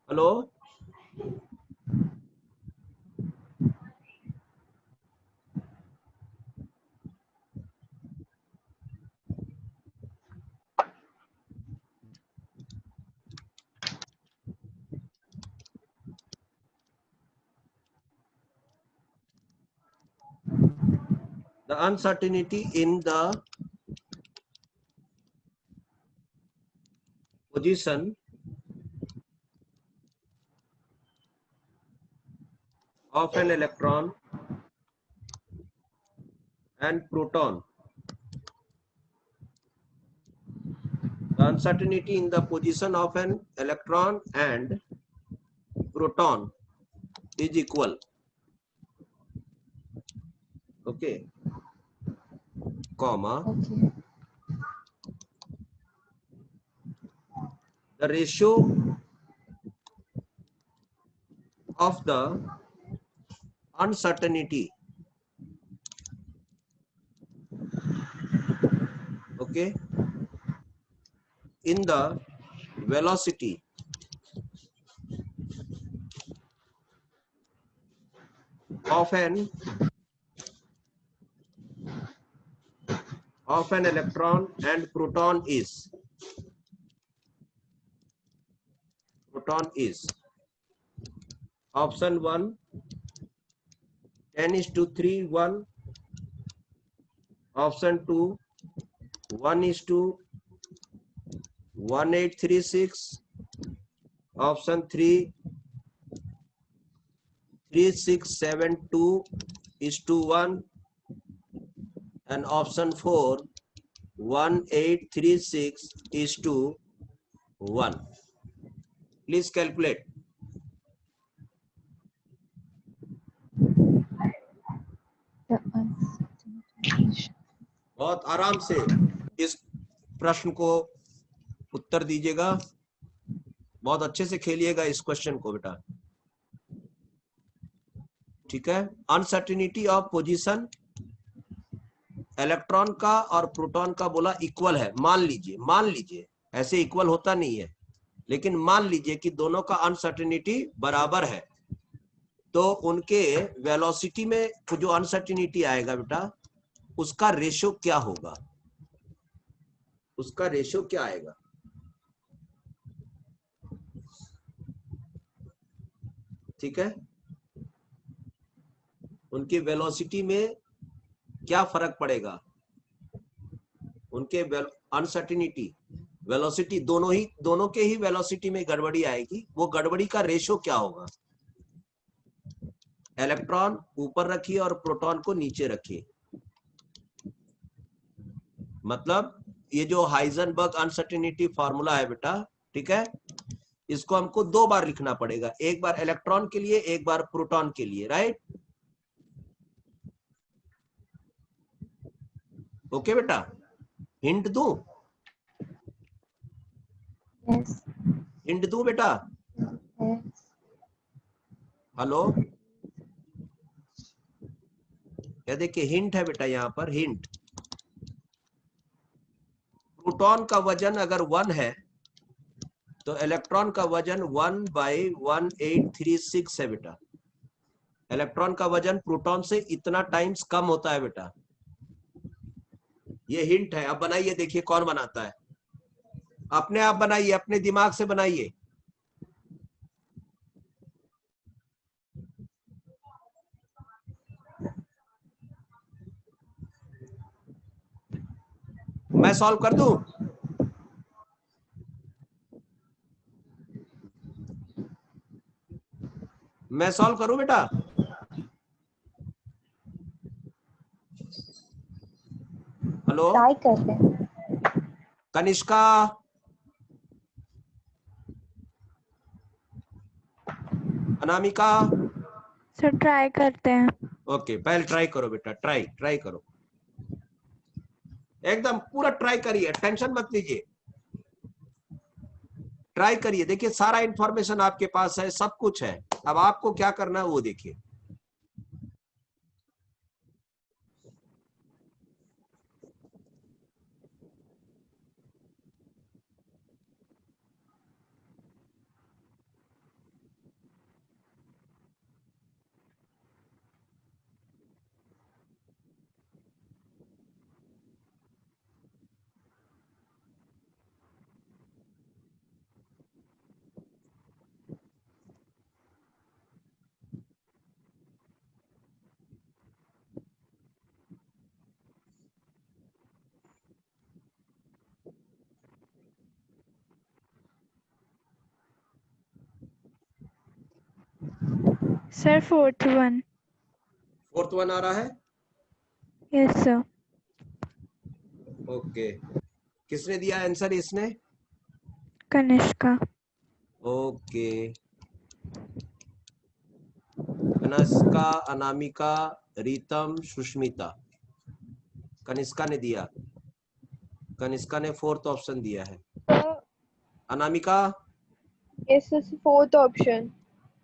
Hello, the uncertainty in the position of an electron and proton. The uncertainty in the position of an electron and proton is equal. Okay, comma. Okay. The ratio of the uncertainty, okay, in the velocity of an electron and proton is option 1 10:3 1, option 2 1:1836, option 3 3672:1, and option 4 1836:1. Please calculate. The uncertainty. बहुत आराम से इस प्रश्न को उत्तर दीजिएगा, बहुत अच्छे से खेलिएगा इस क्वेश्चन को बेटा, ठीक है। अनसर्टिनिटी ऑफ पोजीशन इलेक्ट्रॉन का और प्रोटॉन का बोला इक्वल है। मान लीजिए ऐसे इक्वल होता नहीं है, लेकिन मान लीजिए कि दोनों का अनसर्टिनिटी बराबर है, तो उनके वेलोसिटी में जो अनसर्टिनिटी आएगा बेटा, उसका रेशियो क्या होगा, उसका रेशियो क्या आएगा। ठीक है, उनकी वेलोसिटी में क्या फर्क पड़ेगा, उनके अनसर्टिनिटी वेलोसिटी दोनों के ही वेलोसिटी में गड़बड़ी आएगी, वो गड़बड़ी का रेशियो क्या होगा। इलेक्ट्रॉन ऊपर रखिए और प्रोटॉन को नीचे रखिए, मतलब ये जो हाइजेनबर्ग अनसर्टिनिटी फार्मूला है बेटा, ठीक है, इसको हमको दो बार लिखना पड़ेगा, एक बार इलेक्ट्रॉन के लिए, एक बार प्रोटॉन के लिए, राइट। ओके बेटा, हिंट दूं, Yes. हिंट दूं बेटा, Yes. हेलो, ये देखिए हिंट है बेटा, यहाँ पर हिंट, प्रोटॉन का वजन अगर 1 है तो इलेक्ट्रॉन का वजन 1/1836 है बेटा। इलेक्ट्रॉन का वजन प्रोटॉन से इतना टाइम्स कम होता है बेटा, ये हिंट है। अब बनाइए, देखिए कौन बनाता है, अपने आप बनाइए, अपने दिमाग से बनाइए। मैं सॉल्व कर दूं, मैं सॉल्व करूं बेटा, हेलो ट्राई करते हैं। कनिष्का, अनामिका, सर ट्राई करते हैं। ओके पहले ट्राई करो बेटा, ट्राई करो, एकदम पूरा ट्राई करिए, टेंशन मत लीजिए, ट्राई करिए। देखिए सारा इंफॉर्मेशन आपके पास है, सब कुछ है, अब आपको क्या करना है वो देखिए। Sir fourth one. Fourth one आ रहा है? Yes sir. ओके, किसने दिया आंसर? इसने? कनिष्का। ओके, कनिष्का, अनामिका, रीतम, सुष्मिता। कनिष्का ने दिया, कनिष्का ने फोर्थ ऑप्शन दिया है। Anamika? Yes, sir. Fourth option.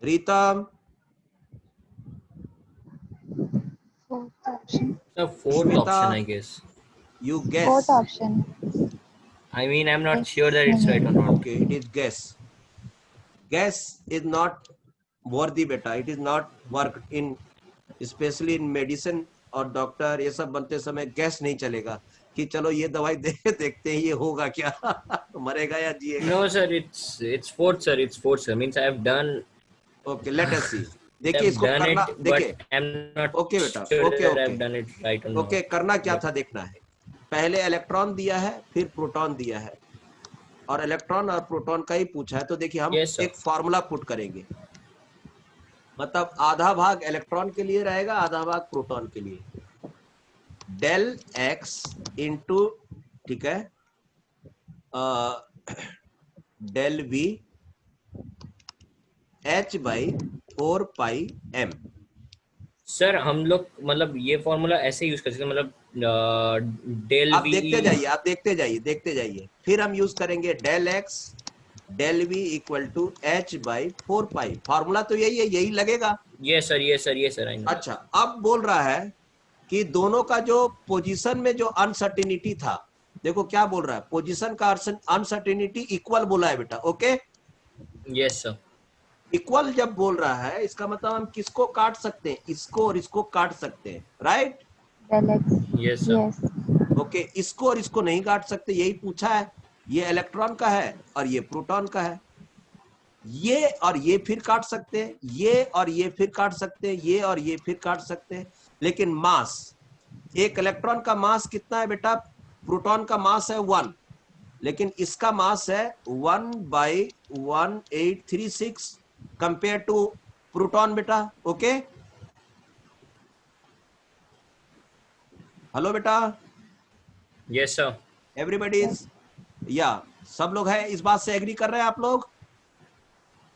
Ritam? Fourth option. The fourth Smita, option, I guess. you guess. Fourth option. I mean, I'm not Yes. sure that it's right or not. Okay, it is guess. Guess is not worthy beta, it is not worked in, especially in medicine और doctor ये सब बनते समय gas नहीं चलेगा कि चलो ये दवाई देखते हैं ये होगा क्या मरेगा या जिएगा। No, sir, it's fourth, sir. It's fourth, sir. Means I've done. Okay, let us see. देखिए I've इसको done करना, it, देखिए but I'm not ओके बेटा, sure okay that okay I've done it right or not. Okay, करना क्या था देखना है। पहले इलेक्ट्रॉन दिया है, फिर प्रोटॉन दिया है, और इलेक्ट्रॉन और प्रोटॉन का ही पूछा है। तो देखिए हम Yes, sir. एक फॉर्मूला पुट करेंगे, मतलब आधा भाग इलेक्ट्रॉन के लिए रहेगा, आधा भाग प्रोटॉन के लिए। डेल एक्स इंटू, ठीक है, del V H by 4πm। Sir हम लोग मतलब ये फॉर्मूला ऐसे यूज कर सकते हैं, मतलब डेल आप वी। देखते जाइए, आप देखते जाइए, देखते जाइए। फिर हम यूज करेंगे del x del v equal to H by 4π। Formula तो यही है, यही लगेगा। ये सर, ये सर, ये सर, आई नो। अच्छा, अब बोल रहा है कि दोनों का जो पोजीशन में जो अनसर्टिनिटी था, देखो क्या बोल रहा है, पोजीशन का अनसर्टिनिटी इक्वल बोला है बेटा। Okay, yes sir. इक्वल जब बोल रहा है इसका मतलब हम किसको काट सकते हैं, इसको और इसको काट सकते हैं, right? Del X. Yes sir. Yes. Okay, इसको और इसको नहीं काट सकते, यही पूछा है। ये इलेक्ट्रॉन का है और ये प्रोटॉन का है। ये और ये फिर काट सकते हैं, ये और ये फिर काट सकते हैं, ये और ये फिर काट सकते हैं, लेकिन मास, एक इलेक्ट्रॉन का मास कितना है बेटा? प्रोटॉन का मास है 1, लेकिन इसका मास है 1/1836 कंपेयर टू प्रोटॉन बेटा। ओके, हेलो बेटा, यस सर। एवरीबॉडी इज, या सब लोग है इस बात से एग्री कर रहे हैं आप लोग?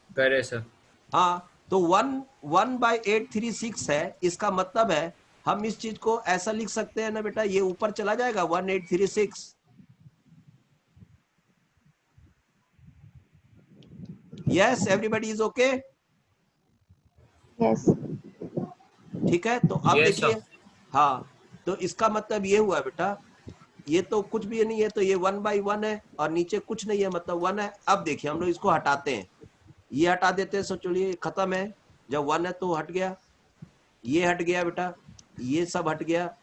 कर रहे सर। हाँ, तो 1/836 है, इसका मतलब है हम इस चीज को ऐसा लिख सकते हैं ना बेटा, ये ऊपर चला जाएगा 1836। Yes, everybody is okay? Yes. ठीक है, तो अब Yes, देखिए, sir. हाँ, तो इसका मतलब ये हुआ बेटा, ये तो कुछ भी नहीं है, तो ये 1/1 है और नीचे कुछ नहीं है, मतलब 1 है। अब देखिए हम लोग इसको हटाते हैं, ये हटा देते हैं, सोचो ये खत्म है, जब 1 है तो हट गया, ये हट गया बेटा, ये सब हट गया,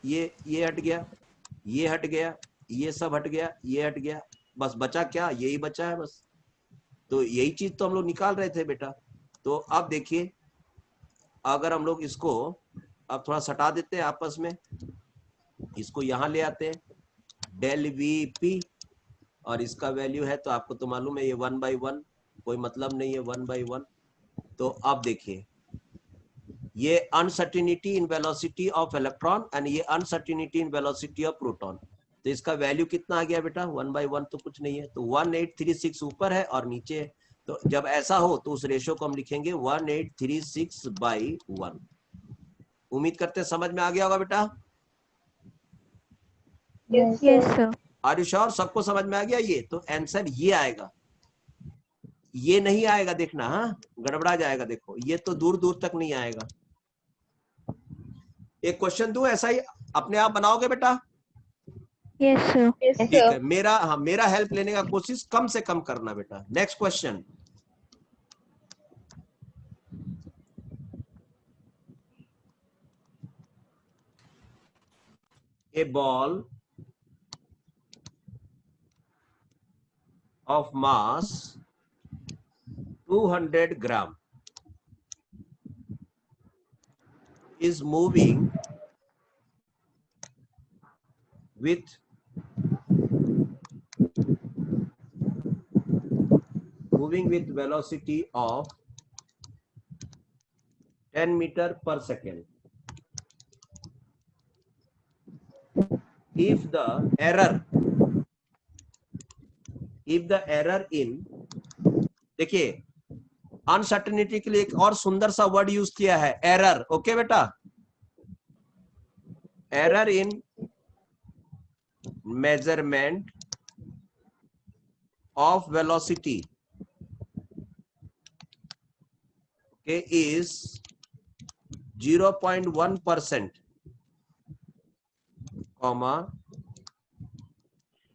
ये हट गया, ये हट गया, ये सब हट गया, ये हट गया, बस बचा क्या? यही बचा है बस। तो यही चीज तो हम लोग निकाल रहे थे बेटा। तो अब देखिए, अगर हम लोग इसको अब थोड़ा सटा देते हैं आपस में, इसको यहां ले आते हैं, डेल वी पी, और इसका वैल्यू है तो आपको तो मालूम है ये 1/1, कोई मतलब नहीं है 1/1। तो अब देखिए, ये uncertainty in velocity of electron and ये uncertainty in velocity of proton, तो इसका वैल्यू कितना आ गया बेटा? 1/1 तो कुछ नहीं है, तो 1836 ऊपर है और नीचे है। तो जब ऐसा हो तो उस रेशो को हम लिखेंगे 1836/1। उम्मीद करते समझ में आ गया होगा बेटा? Yes. Yes sir. Are you sure? सबको समझ में आ गया? ये तो आंसर ये आएगा, ये नहीं आएगा देखना, हाँ गड़बड़ा जाएगा। देखो ये तो दूर दूर तक नहीं आएगा। एक क्वेश्चन दूं, ऐसा ही अपने आप बनाओगे बेटा? Yes sir. Yes, ठीक sir. है, मेरा हेल्प लेने का कोशिश कम से कम करना बेटा। Next question, a ball of mass 200 gram is moving with velocity of 10 meter per second. If the error in, देखिए अनसर्टेनिटी के लिए एक और सुंदर सा वर्ड यूज किया है, एरर. ओके बेटा, error in measurement of velocity is 0.1%, comma,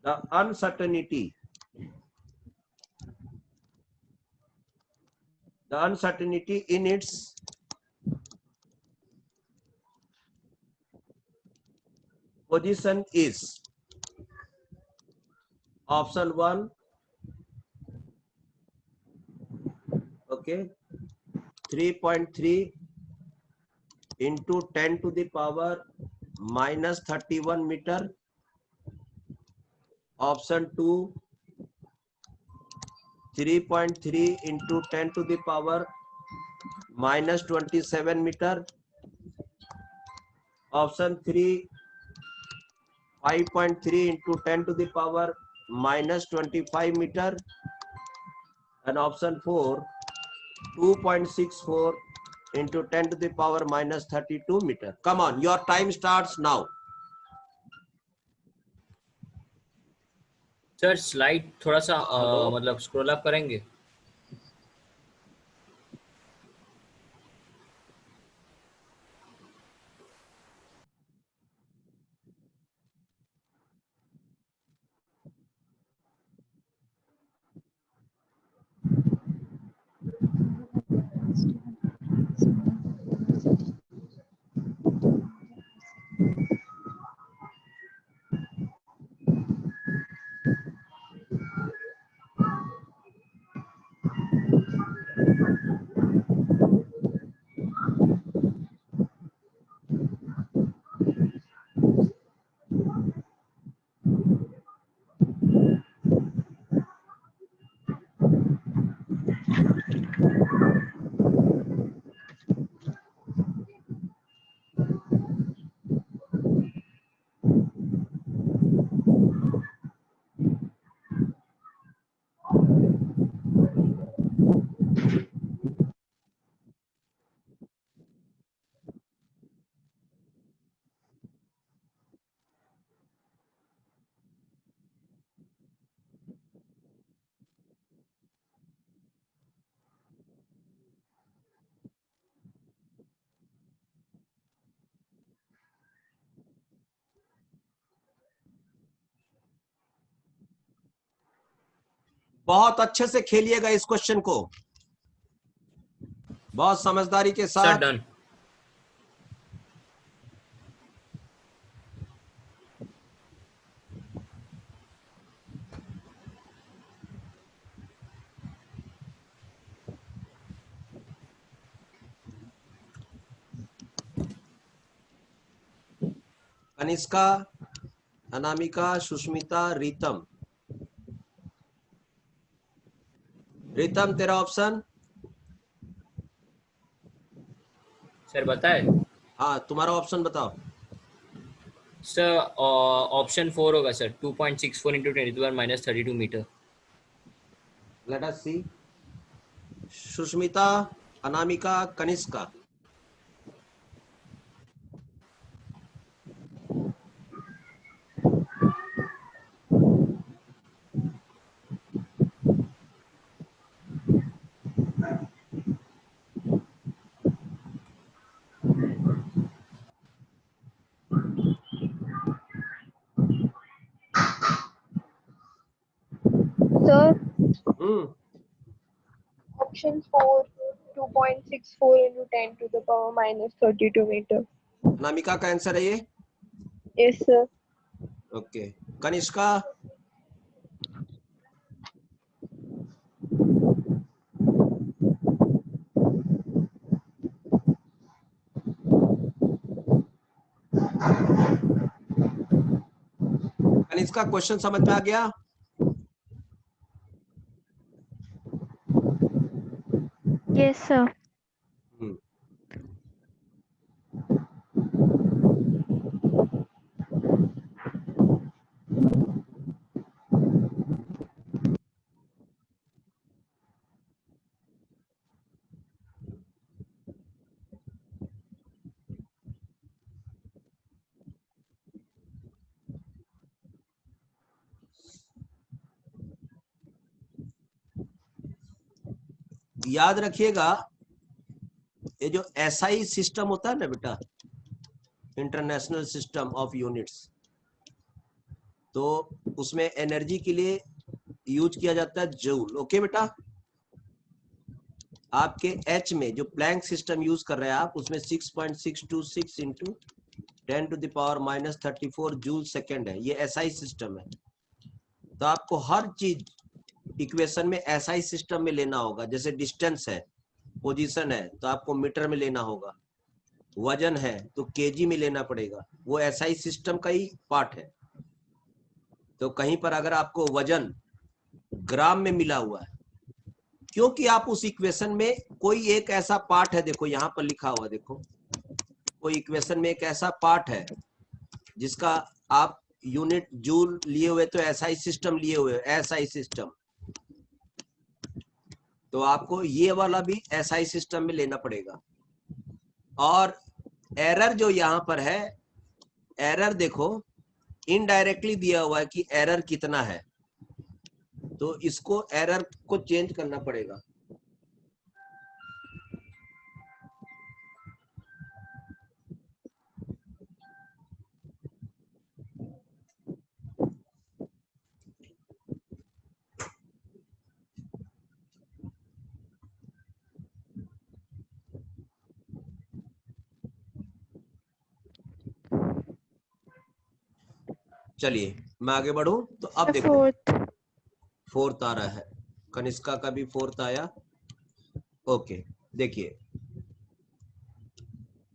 the uncertainty in its position is option 1, okay, 3.3 into 10 to the power minus 31 meter. Option 2, 3.3 into 10 to the power minus 27 meter. Option 3, 5.3 into 10 to the power minus 25 meter. And option 4, 2.64 into 10 to the power minus 32 meter. Come on, your time starts now. Sir slide थोड़ा सा hello? मतलब scroll up करेंगे. बहुत अच्छे से खेलिएगा इस question को, बहुत समझदारी के सर साथ. डन. कनिष्का, अनामिका, सुष्मिता, रीतम. रीतम तेरा ऑप्शन? सर बताए. हाँ, तुम्हारा ऑप्शन बताओ. सर ऑप्शन 4 होगा sir, 2.64 into 10 to the power minus 32 meter. Let us see. Sushmita, Anamika, Kanishka. Sir, hmm option 4, 2.64 into 10 to the power minus 32 meter. Anamika का आंसर है ये. Yes, sir. Okay. Kanishka? Kanishka, question समझ में आ गया? Yes, sir. याद रखिएगा, ये जो SI सिस्टम होता है ना बेटा, इंटरनेशनल सिस्टम ऑफ यूनिट्स, तो उसमें एनर्जी के लिए यूज किया जाता है जूल। ओके बेटा, आपके H में जो प्लैंक सिस्टम यूज कर रहे हैं आप, उसमें 6.626 इंटू 10⁻⁻34 जूल सेकेंड है। ये SI सिस्टम है। तो आपको हर चीज इक्वेशन में SI सिस्टम में लेना होगा। जैसे डिस्टेंस है, पोजीशन है, तो आपको मीटर में लेना होगा। वजन है तो केजी में लेना पड़ेगा। वो SI सिस्टम का ही पार्ट है। तो कहीं पर अगर आपको वजन ग्राम में मिला हुआ है, क्योंकि आप उस इक्वेशन में कोई एक ऐसा पार्ट है, देखो यहाँ पर लिखा हुआ, देखो कोई इक्वेशन में एक ऐसा पार्ट है जिसका आप यूनिट जूल लिए हुए, तो SI सिस्टम लिए हुए, SI सिस्टम, तो आपको ये वाला भी SI सिस्टम में लेना पड़ेगा। और एरर जो यहाँ पर है, एरर देखो इनडायरेक्टली दिया हुआ है कि एरर कितना है, तो इसको एरर को चेंज करना पड़ेगा। चलिए मैं आगे बढ़ूं, तो अब देखो फोर्थ। फोर्थ आ रहा है, कनिष्का का भी फोर्थ आया। ओके, देखिए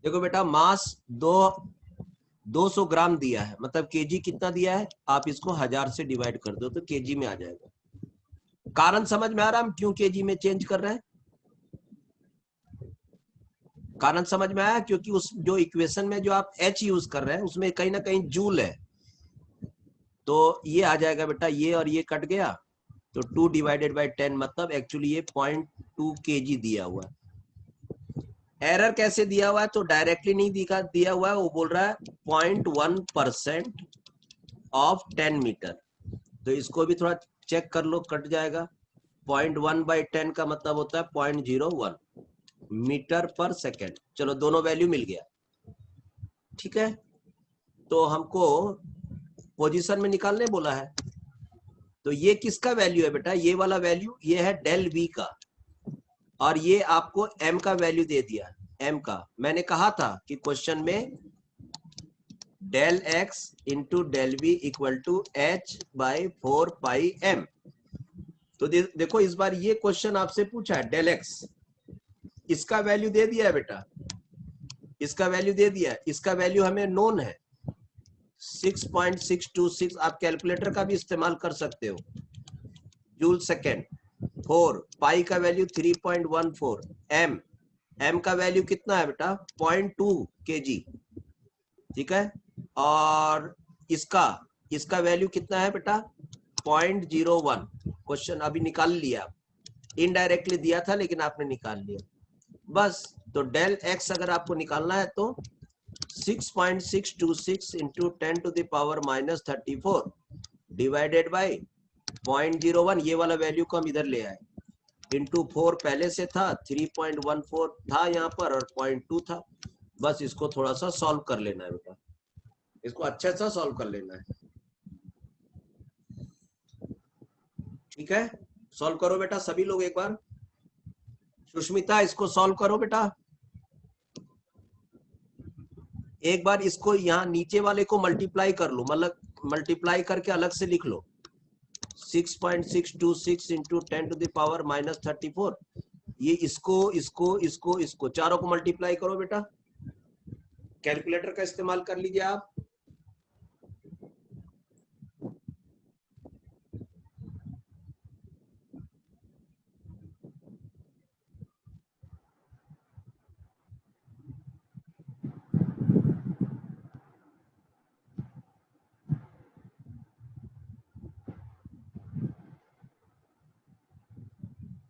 देखो बेटा, मास 200 ग्राम दिया है, मतलब केजी कितना दिया है, आप इसको 1000 से डिवाइड कर दो तो केजी में आ जाएगा। कारण समझ में आ रहा है हम क्यों केजी में चेंज कर रहे हैं? कारण समझ में आया? क्योंकि उस जो इक्वेशन में जो आप H यूज कर रहे हैं उसमें कहीं ना कहीं जूल है, तो ये आ जाएगा बेटा, ये और ये कट गया, तो 2 डिवाइडेड बाई 10, मतलब एक्चुअली ये 0.2 kg दिया हुआ है। एरर कैसे दिया हुआ है? तो डायरेक्टली नहीं दिया हुआ है, वो बोल रहा है 0.1% ऑफ 10 मीटर। तो इसको भी थोड़ा चेक कर लो, कट जाएगा। 0.1/10 का मतलब होता है 0.01 मीटर पर सेकेंड। चलो दोनों वैल्यू मिल गया, ठीक है। तो हमको पोजीशन में निकालने बोला है, तो ये किसका वैल्यू है बेटा? ये वाला वैल्यू ये है डेल V का, और ये आपको M का वैल्यू दे दिया। M का मैंने कहा था कि क्वेश्चन में del X into del V equal to H/4πm। तो देखो इस बार ये क्वेश्चन आपसे पूछा है डेल X, इसका वैल्यू दे दिया है बेटा, इसका वैल्यू दे दिया है, इसका वैल्यू हमें नोन है 6.626। आप कैलकुलेटर का भी इस्तेमाल कर सकते हो। जूल सेकेंड, 4 पाई का वैल्यू 3.14, m का वैल्यू कितना है बेटा? 0.2 kg, ठीक है। और इसका वैल्यू कितना है बेटा? 0.01। क्वेश्चन अभी निकाल लिया, इनडायरेक्टली दिया था लेकिन आपने निकाल लिया बस। तो डेल x अगर आपको निकालना है तो 6.626 इंटू 10⁻⁻34 डिवाइडेड बाई 0.01, ये वाला वैल्यू को हम इधर ले आए, इंटू 4 पहले से था, 3.14 था यहाँ पर और 0.2 था। बस इसको थोड़ा सा सॉल्व कर लेना है बेटा, इसको अच्छे से सॉल्व कर लेना है, ठीक है। सॉल्व करो बेटा सभी लोग एक बार। सुष्मिता इसको सॉल्व करो बेटा, एक बार इसको यहाँ नीचे वाले को मल्टीप्लाई कर लो, मतलब मल्टीप्लाई करके अलग से लिख लो। 6.626 इंटू 10⁻⁻34, ये इसको चारों को मल्टीप्लाई करो बेटा। कैलकुलेटर का इस्तेमाल कर लीजिए आप।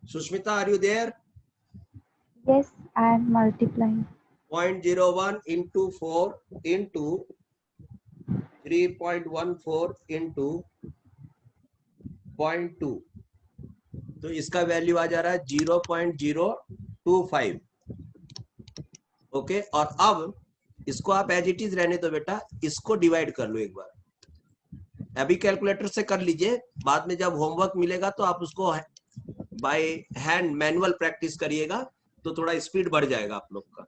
Sushmita, are you there? Yes, I am multiplying. 0.01 into 4 into 3.14 into 0.2, तो इसका वैल्यू आ जा रहा है 0.025। ओके, और अब इसको आप एज इट इज रहने दो बेटा, इसको डिवाइड कर लो एक बार। अभी कैलकुलेटर से कर लीजिए, बाद में जब होमवर्क मिलेगा तो आप उसको बाय हैंड मैनुअल प्रैक्टिस करिएगा तो थोड़ा स्पीड बढ़ जाएगा आप लोग का।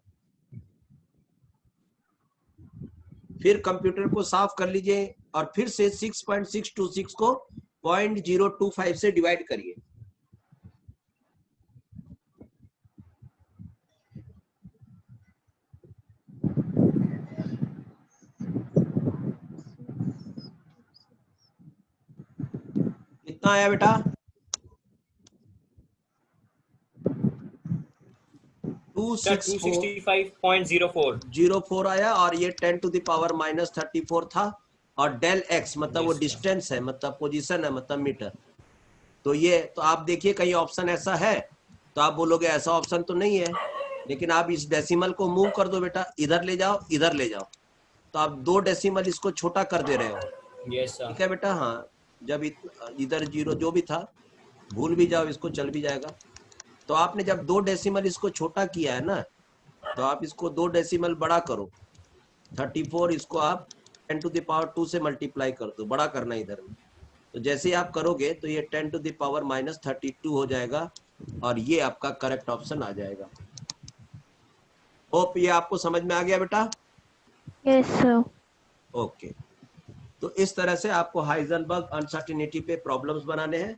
फिर कंप्यूटर को साफ कर लीजिए और फिर से 6.626 को 0.025 से डिवाइड करिए। कितना आया बेटा? 265.04 आया, और ये 10⁻⁻34 था। और डेल एक्स मतलब वो डिस्टेंस है, मतलब पोजीशन है, मतलब मीटर। तो ये तो आप देखिए कहीं ऑप्शन ऐसा है तो आप बोलोगे ऐसा ऑप्शन तो नहीं है, लेकिन आप इस डेसिमल को मूव कर दो बेटा, इधर ले जाओ, इधर ले जाओ, तो आप 2 डेसिमल इसको छोटा कर दे रहे हो। Yes sir. ठीक है बेटा, हाँ, जब इधर 0 जो भी था भूल भी जाओ, इसको चल भी जाएगा। तो आपने जब 2 डेसिमल इसको छोटा किया है ना, तो आप इसको 2 डेसिमल बड़ा करो। 34 इसको आप 10⁻² से मल्टीप्लाई कर दो, बड़ा करना इधर में। तो जैसे आप करोगे तो ये 10⁻32 हो जाएगा, और ये आपका करेक्ट ऑप्शन आ जाएगा। होप ये आपको समझ में आ गया बेटा? Yes sir. ओके, तो इस तरह से आपको हाइजेनबर्ग अनसर्टेनिटी पे प्रॉब्लम्स बनाने हैं।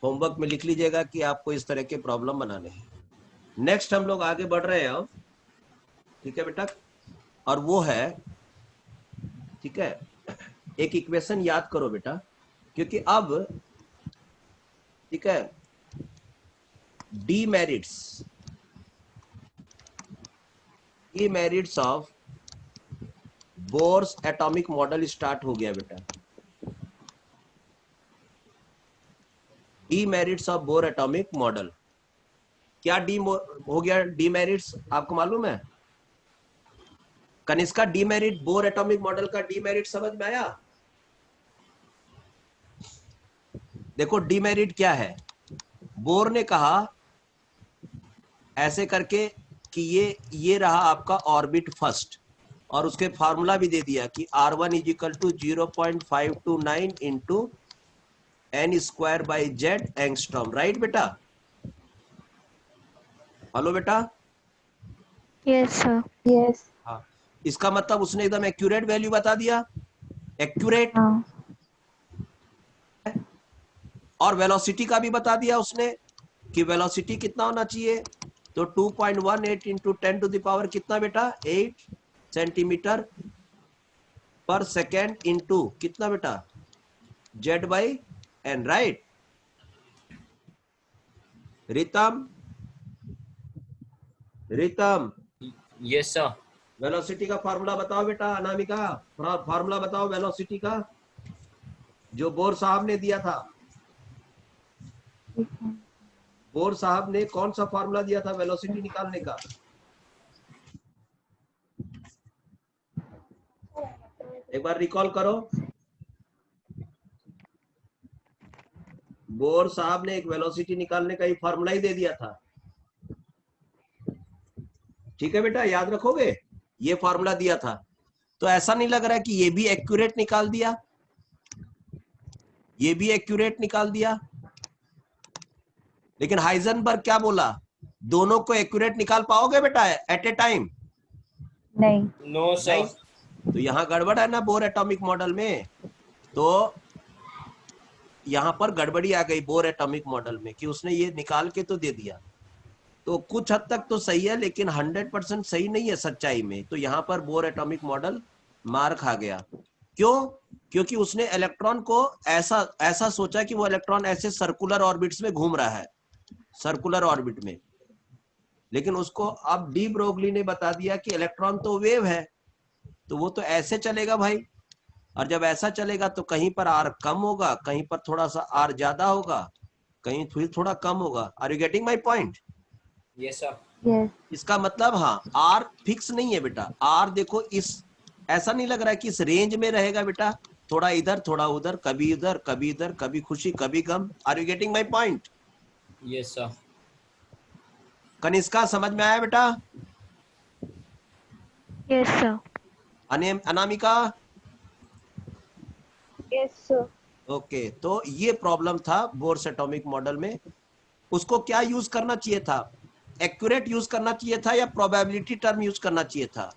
होमवर्क में लिख लीजिएगा कि आपको इस तरह के प्रॉब्लम बनाने हैं। नेक्स्ट हम लोग आगे बढ़ रहे हैं अब, ठीक है बेटा, और वो है, ठीक है, एक इक्वेशन याद करो बेटा, क्योंकि अब, ठीक है, demerits of Bohr's atomic model start हो गया बेटा। Demerits of bore atomic model, क्या हो गया डीमेरिट्स आपको मालूम है? Kanishka, demerit bore atomic model का डीमेरिट समझ में आया? देखो डीमेरिट क्या है। बोर ने कहा ऐसे करके कि ये रहा आपका ऑर्बिट फर्स्ट, और उसके फार्मूला भी दे दिया कि R1 = 0.529 into n²/z angstrom. Right बेटा? हेलो बेटा? Yes sir. Yes. हाँ, इसका मतलब उसने एकदम एक्यूरेट वैल्यू बता दिया, एक्यूरेट। हाँ। और वेलोसिटी का भी बता दिया उसने कि वेलोसिटी कितना होना चाहिए, तो 2.18 इंटू 10⁻, कितना बेटा, 8 सेंटीमीटर पर सेकेंड इंटू कितना बेटा, z/n। Right? Ritam, yes sir. Velocity का फार्मूला बताओ बेटा। अनामिका, फार्मूला बताओ वेलोसिटी का, जो बोर साहब ने दिया था। बोर साहब ने कौन सा फार्मूला दिया था वेलोसिटी निकालने का? एक बार रिकॉल करो। बोर साहब ने एक वेलोसिटी निकालने का ही फार्मूला ही दे दिया था। ठीक है बेटा, याद रखोगे, ये फार्मूला दिया था। तो ऐसा नहीं लग रहा है कि ये भी एक्यूरेट निकाल दिया, ये भी एक्यूरेट निकाल दिया, लेकिन हाइजेनबर्ग क्या बोला, दोनों को एक्यूरेट निकाल पाओगे बेटा एट ए टाइम? नहीं। No sir. तो यहाँ गड़बड़ है ना बोर एटॉमिक मॉडल में। तो यहाँ पर गड़बड़ी आ गई बोर एटॉमिक मॉडल में कि उसने ये निकाल के तो दे दिया। तो कुछ हद तक तो सही है, लेकिन 100% सही नहीं है सच्चाई में। तो यहाँ पर बोर एटॉमिक मॉडल मार खा गया। क्यों? क्योंकि उसने इलेक्ट्रॉन को ऐसा सोचा कि वो इलेक्ट्रॉन ऐसे सर्कुलर ऑर्बिट्स में घूम रहा है, सर्कुलर ऑर्बिट में। लेकिन उसको अब डी ब्रोगली ने बता दिया कि इलेक्ट्रॉन तो वेव है, तो वो तो ऐसे चलेगा भाई, और जब ऐसा चलेगा तो कहीं पर आर कम होगा, कहीं पर थोड़ा सा आर ज्यादा होगा, कहीं फिर थोड़ा कम होगा। Are you getting my point? Yes sir. Yes. इसका मतलब हाँ, आर फिक्स नहीं है बेटा। आर देखो, इस ऐसा नहीं लग रहा है कि इस रेंज में रहेगा बेटा, थोड़ा इधर थोड़ा उधर, कभी इधर कभी इधर, कभी खुशी कभी गम। Are you getting my point? Yes, sir. Kanishka समझ में आया बेटा? Yes, sir. Anamika? Yes, sir. Okay, तो ये प्रॉब्लम था बोर्स एटॉमिक मॉडल में। उसको क्या यूज करना चाहिए था? एक्यूरेट यूज करना चाहिए था या प्रोबेबिलिटी टर्म यूज करना चाहिए था?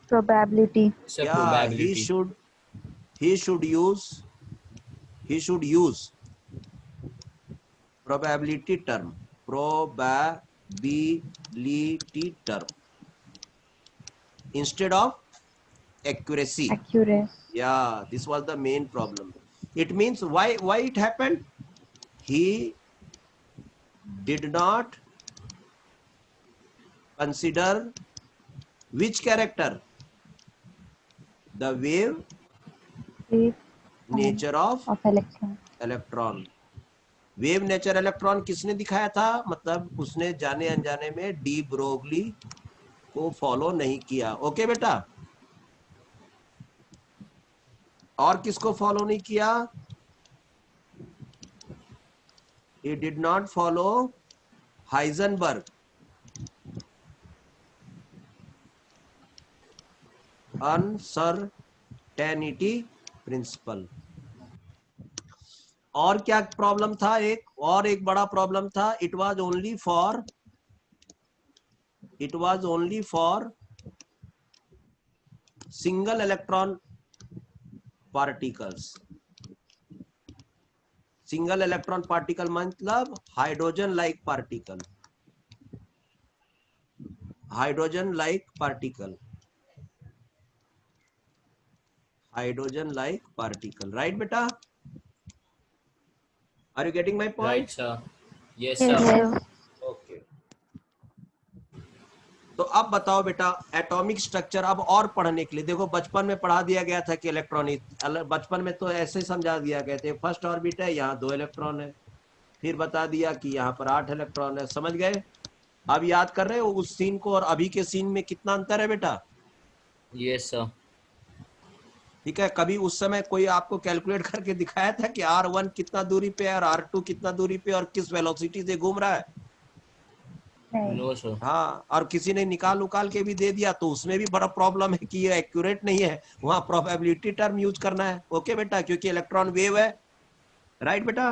Probability. Sir, या probability. he should use probability term instead of accuracy. Accurate. Yeah, this was the main problem. It means why it happened? He did not consider which character? The wave Wave nature of of electron. Electron. Wave nature electron किसने दिखाया था? मतलब उसने जाने अनजाने में de Broglie को follow नहीं किया। ओके बेटा, और किसको फॉलो नहीं किया? he did not follow Heisenberg uncertainty principle. और क्या प्रॉब्लम था? एक बड़ा प्रॉब्लम था, it was only for single electron particles. Single electron particle मतलब hydrogen like particle, hydrogen like particle, right बेटा? Are you getting my Right, point? sir. Yes, Yes, sir. sir. Okay, तो अब बताओ बेटा एटॉमिक स्ट्रक्चर अब और पढ़ने के लिए। देखो बचपन में पढ़ा दिया गया था कि इलेक्ट्रॉनिक, बचपन में तो ऐसे समझा दिया गया थे फर्स्ट ऑर्बिट है, यहाँ 2 इलेक्ट्रॉन है, फिर बता दिया कि यहाँ पर 8 इलेक्ट्रॉन है। समझ गए? अब याद कर रहे हो उस सीन को और अभी के सीन में कितना अंतर है बेटा? Yes, sir. ठीक है, कभी उस समय कोई आपको कैलकुलेट करके दिखाया था कि R1 कितना दूरी पे है और R2 कितना दूरी पे और किस वेलोसिटी से घूम रहा है? नहीं. No, sir. हाँ, और किसी ने निकाल के भी दे दिया तो उसमें भी बड़ा प्रॉब्लम है कि ये एक्यूरेट नहीं है, वहां प्रोबेबिलिटी टर्म यूज करना है। ओके बेटा, क्योंकि इलेक्ट्रॉन वेव है, राइट बेटा?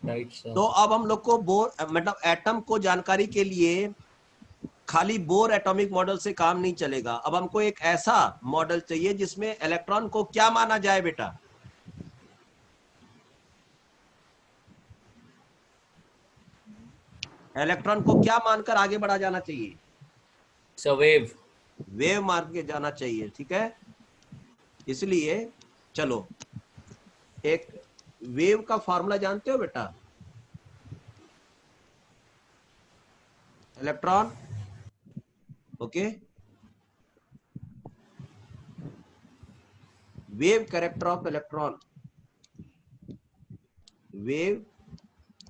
Right, sir. तो अब हम लोग को बोर मतलब एटम को जानकारी के लिए खाली बोर एटॉमिक मॉडल से काम नहीं चलेगा। अब हमको एक ऐसा मॉडल चाहिए जिसमें इलेक्ट्रॉन को क्या माना जाए बेटा? इलेक्ट्रॉन को क्या मानकर आगे बढ़ा जाना चाहिए? Sir, wave. वेव मान के जाना चाहिए, ठीक है? इसलिए चलो एक वेव का फॉर्मूला जानते हो बेटा? Electron, okay, wave character of electron, wave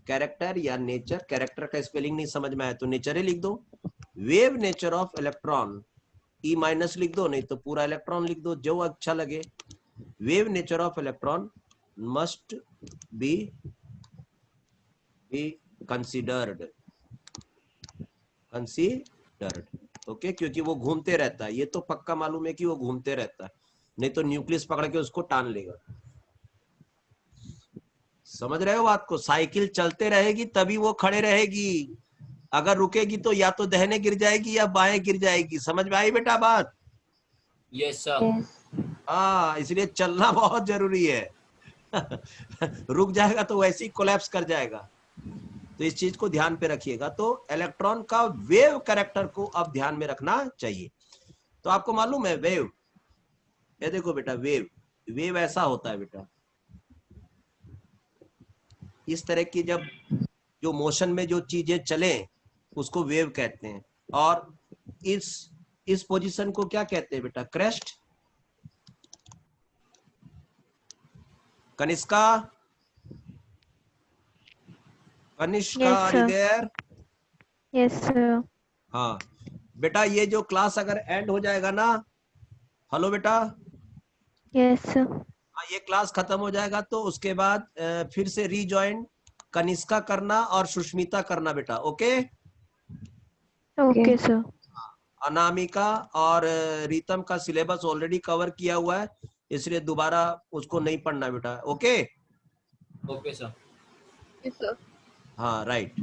character या नेचर, कैरेक्टर का स्पेलिंग नहीं समझ में आया तो नेचर ही लिख दो। Wave nature of electron, E minus लिख दो, नहीं तो पूरा इलेक्ट्रॉन लिख दो, जो अच्छा लगे। Wave nature of electron must be considered, okay, क्योंकि वो घूमते रहता है, ये तो पक्का मालूम है कि वो घूमते रहता है, नहीं तो न्यूक्लियस पकड़ के उसको टान लेगा। समझ रहे हो बात को? साइकिल चलते रहेगी तभी वो खड़े रहेगी, अगर रुकेगी तो या तो दहने गिर जाएगी या बाएं गिर जाएगी। समझ में आई बेटा बात? Yes, sir. Yes. हाँ, इसलिए चलना बहुत जरूरी है। रुक जाएगा तो वैसे ही कोलैप्स कर जाएगा, तो इस चीज को ध्यान पे रखिएगा। तो इलेक्ट्रॉन का वेव कैरेक्टर को अब ध्यान में रखना चाहिए। तो आपको मालूम है वेव, ये देखो बेटा, वेव ऐसा होता है बेटा, इस तरह की जब जो मोशन में जो चीजें चले उसको वेव कहते हैं। और इस पोजीशन को क्या कहते हैं बेटा? Crest. Kanishka, Yes, are you sir. there? Yes, sir. हाँ बेटा, ये जो क्लास अगर एंड हो जाएगा ना, हेलो बेटा, Yes, sir. हाँ, ये क्लास खत्म हो जाएगा तो उसके बाद फिर से रीजॉइन कनिष्का करना और सुष्मिता करना बेटा, ओके। Okay sir. अनामिका और रीतम का सिलेबस ऑलरेडी कवर किया हुआ है, इसलिए दोबारा उसको नहीं पढ़ना बेटा, okay. Okay sir. Yes, sir. हाँ राइट।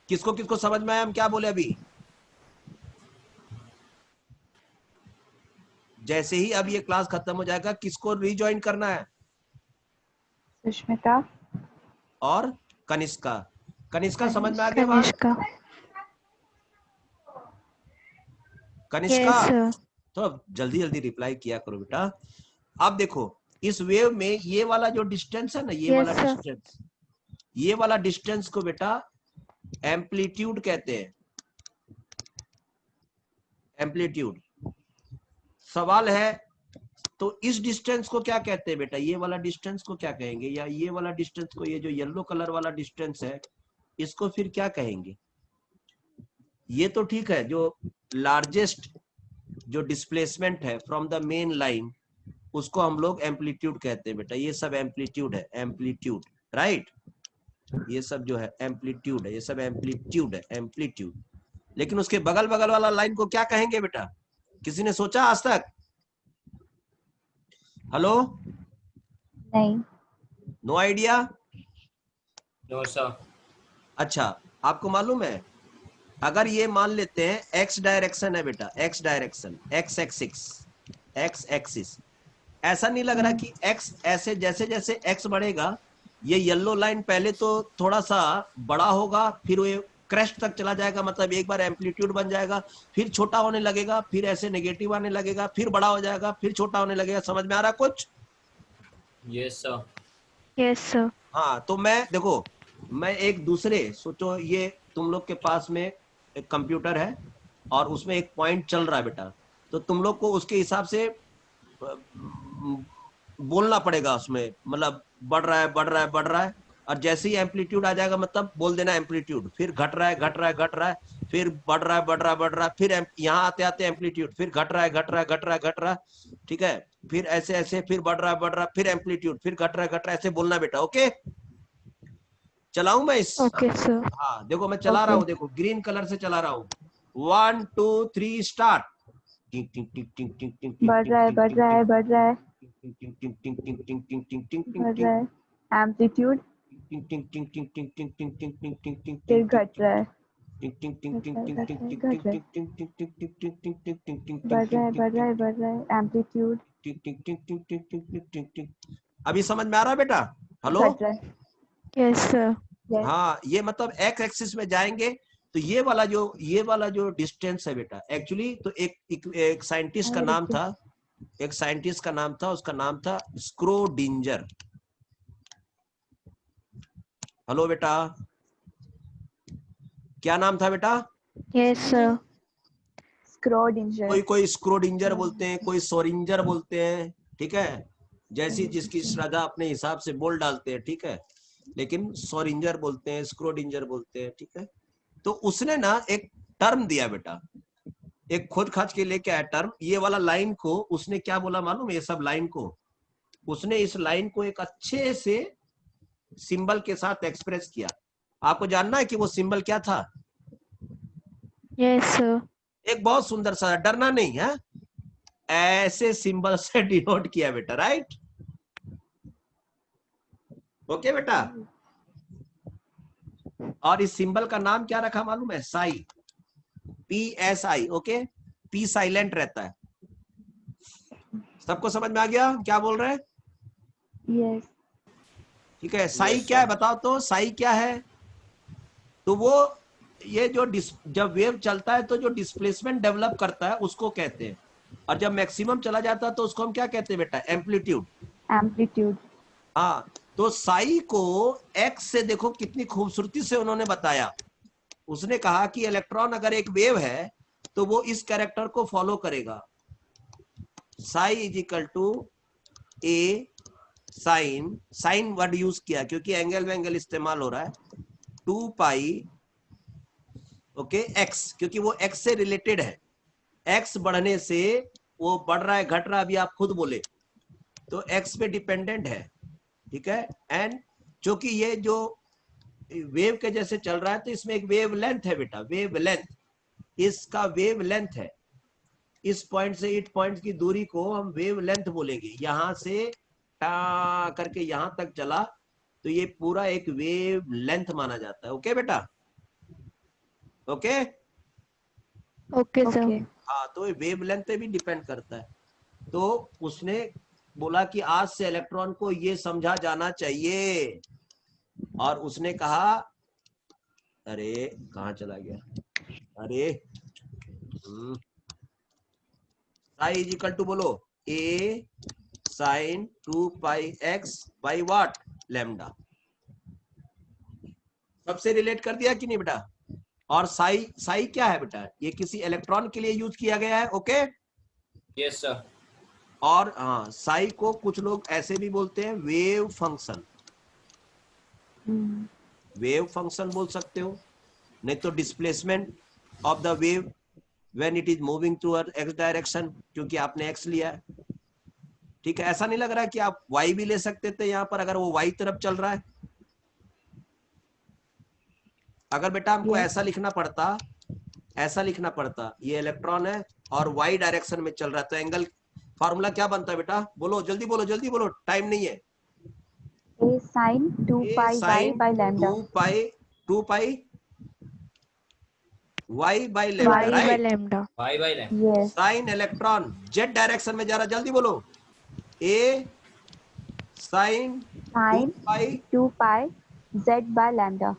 किसको किसको समझ में आया हम क्या बोले अभी? जैसे ही अब ये क्लास खत्म हो जाएगा, किसको रिज्वाइन करना है? सुष्मिता। और कनिष्का। कनिष्का समझ में आ गया बात? कनिष्का। Kanishka yes sir. तो जल्दी जल्दी रिप्लाई किया करो बेटा। अब देखो इस वेव में ये वाला जो डिस्टेंस है ना, ये Yes, वाला sir. डिस्टेंस, ये वाला डिस्टेंस को बेटा एम्पलीट्यूड कहते हैं, एम्पलीट्यूड। सवाल है तो इस डिस्टेंस को क्या कहते हैं बेटा? ये वाला डिस्टेंस को क्या कहेंगे, या ये वाला डिस्टेंस को, ये जो येलो कलर वाला डिस्टेंस है, इसको फिर क्या कहेंगे? ये तो ठीक है, जो लार्जेस्ट जो डिस्प्लेसमेंट है फ्रॉम द मेन लाइन, उसको हम लोग एम्पलीट्यूड कहते हैं बेटा। ये सब एम्पलीट्यूड है, एम्पलीट्यूड, राइट। ये सब जो है एम्पलीट्यूड है, ये सब एम्पलीट्यूड है, एम्पलीट्यूड। लेकिन उसके बगल बगल वाला लाइन को क्या कहेंगे बेटा? किसी ने सोचा आज तक? हेलो, नहीं। No idea? No sir. अच्छा, आपको मालूम है अगर ये मान लेते हैं एक्स डायरेक्शन है बेटा, x direction, x axis, x axis, ऐसा नहीं लग रहा कि एक्स ऐसे जैसे जैसे एक्स बढ़ेगा ये येलो लाइन पहले तो थोड़ा सा बड़ा होगा, फिर वो क्रेस्ट तक चला जाएगा, मतलब एक बार एम्पलीट्यूड बन जाएगा, फिर छोटा होने लगेगा, फिर ऐसे नेगेटिव आने लगेगा, फिर बड़ा हो जाएगा, फिर छोटा होने लगेगा। समझ में आ रहा कुछ? Yes sir. Yes sir. हाँ, तो मैं देखो, मैं एक दूसरे, सोचो ये तुम लोग के पास में एक कंप्यूटर है और उसमें एक पॉइंट चल रहा है बेटा, तो तुम लोग को उसके हिसाब से बोलना पड़ेगा उसमें, मतलब बढ़ रहा है बढ़ रहा है बढ़ रहा है, और जैसे ही एम्पलीट्यूड आ जाएगा मतलब बोल देना एम्पलीट्यूड, फिर घट रहा है घट रहा है घट रहा है, फिर बढ़ रहा है बढ़ रहा है बढ़ रहा है, फिर यहाँ आते आते एम्पलीट्यूड, फिर घट रहा है घट रहा है घट रहा है घट रहा है, ठीक है, फिर ऐसे ऐसे, फिर बढ़ रहा है बढ़ रहा है, फिर एम्पलीट्यूड, फिर घट रहा है घट रहा है, ऐसे बोलना बेटा, ओके। चलाऊं मैं इस? Okay sir. हाँ देखो मैं चला रहा हूँ, देखो ग्रीन कलर से चला रहा हूँ। 1 2 3 स्टार्ट। बढ़ रहा है बढ़ रहा है बढ़ रहा है बढ़ रहा है, एम्पलीट्यूड फिर घट रहा है, बढ़ रहा है बढ़ रहा है बढ़ रहा है, एम्पलीट्यूड अभी समझ में आ रहा है बेटा? हेलो, घट रहा है। Yes sir. हाँ, ये मतलब एक्स एक्सिस में जाएंगे तो ये वाला जो डिस्टेंस है बेटा, एक्चुअली तो एक साइंटिस्ट का नाम था, एक साइंटिस्ट का नाम था, उसका नाम था स्क्रोडिंजर। हेलो बेटा, क्या नाम था बेटा? Yes sir. स्क्रोडिंजर। कोई स्क्रोडिंजर बोलते हैं, कोई सोरिंजर बोलते हैं, ठीक है, जैसी जिसकी श्रद्धा अपने हिसाब से बोल डालते हैं, ठीक है, लेकिन सोरिंजर बोलते हैं, स्क्रोडिंजर बोलते हैं, ठीक है। तो उसने ना एक टर्म दिया बेटा, एक खोज खाज के लेके आया टर्म, ये वाला लाइन को उसने क्या बोला मालूम? ये सब लाइन को उसने, इस लाइन को एक अच्छे से सिंबल के साथ एक्सप्रेस किया। आपको जानना है कि वो सिंबल क्या था? Yes sir. एक बहुत सुंदर सा, डरना नहीं है, ऐसे सिंबल से डिनोट किया बेटा, राइट? ओके बेटा। और इस सिंबल का नाम क्या रखा मालूम है? Sai, PSI, okay, P silent रहता है। सबको समझ में आ गया क्या बोल रहे हैं? यस। ठीक है, साई Yes, क्या है sir. बताओ तो, साई क्या है? तो वो ये जो जब वेव चलता है तो जो डिस्प्लेसमेंट डेवलप करता है उसको कहते हैं, और जब मैक्सिमम चला जाता है तो उसको हम क्या कहते हैं बेटा? एम्पलीट्यूड। एम्पलीट्यूड। हाँ, तो साई को एक्स से देखो कितनी खूबसूरती से उन्होंने बताया। उसने कहा कि इलेक्ट्रॉन अगर एक वेव है तो वो इस कैरेक्टर को फॉलो करेगा, psi is equal to a sine, sine word use किया क्योंकि एंगल वेंगल इस्तेमाल हो रहा है, 2 पाई, ओके, एक्स, क्योंकि वो एक्स से रिलेटेड है, एक्स बढ़ने से वो बढ़ रहा है घट रहा है, अभी आप खुद बोले, तो एक्स पे डिपेंडेंट है, ठीक है, एंड क्योंकि ये जो वेव के जैसे चल रहा है तो इसमें एक वेव लेंथ है बेटा, वेव लेंथ, इसका वेव लेंथ है। इस पॉइंट से इस पॉइंट की दूरी को हम वेव लेंथ बोलेंगे। यहां से टा करके यहां तक चला तो ये पूरा एक वेव लेंथ माना जाता है। ओके बेटा, ओके। Okay sir. Okay. हाँ, तो ये वेव लेंथ पे भी डिपेंड करता है। तो उसने बोला कि आज से इलेक्ट्रॉन को ये समझा जाना चाहिए, और उसने कहा, अरे कहाँ चला गया, अरे साई इज इक्वल टू बोलो ए साइन 2 पाई एक्स बाई वाट लैम्डा। सबसे रिलेट कर दिया कि नहीं बेटा? और साई, साई क्या है बेटा? ये किसी इलेक्ट्रॉन के लिए यूज किया गया है। Okay, yes sir. और हाँ, साई को कुछ लोग ऐसे भी बोलते हैं वेव फंक्शन, वेव फंक्शन बोल सकते हो, नहीं तो displacement of the wave when it is moving toward x direction, क्योंकि आपने एक्स लिया है। ठीक है, ऐसा नहीं लग रहा है कि आप वाई भी ले सकते थे यहाँ पर, अगर वो वाई तरफ चल रहा है। अगर बेटा हमको ऐसा लिखना पड़ता, ऐसा लिखना पड़ता, ये इलेक्ट्रॉन है और वाई डायरेक्शन में चल रहा है, तो एंगल फार्मूला क्या बनता है बेटा? बोलो जल्दी, बोलो जल्दी बोलो, टाइम नहीं है। A sin 2 pi y by lambda. 2 pi y by Y lambda, by right? lambda. Y by lambda. Yes. Sine electron Z direction में जा रहा, जल्दी बोलो, ए sine 2 Sin pi 2 pi z by lambda.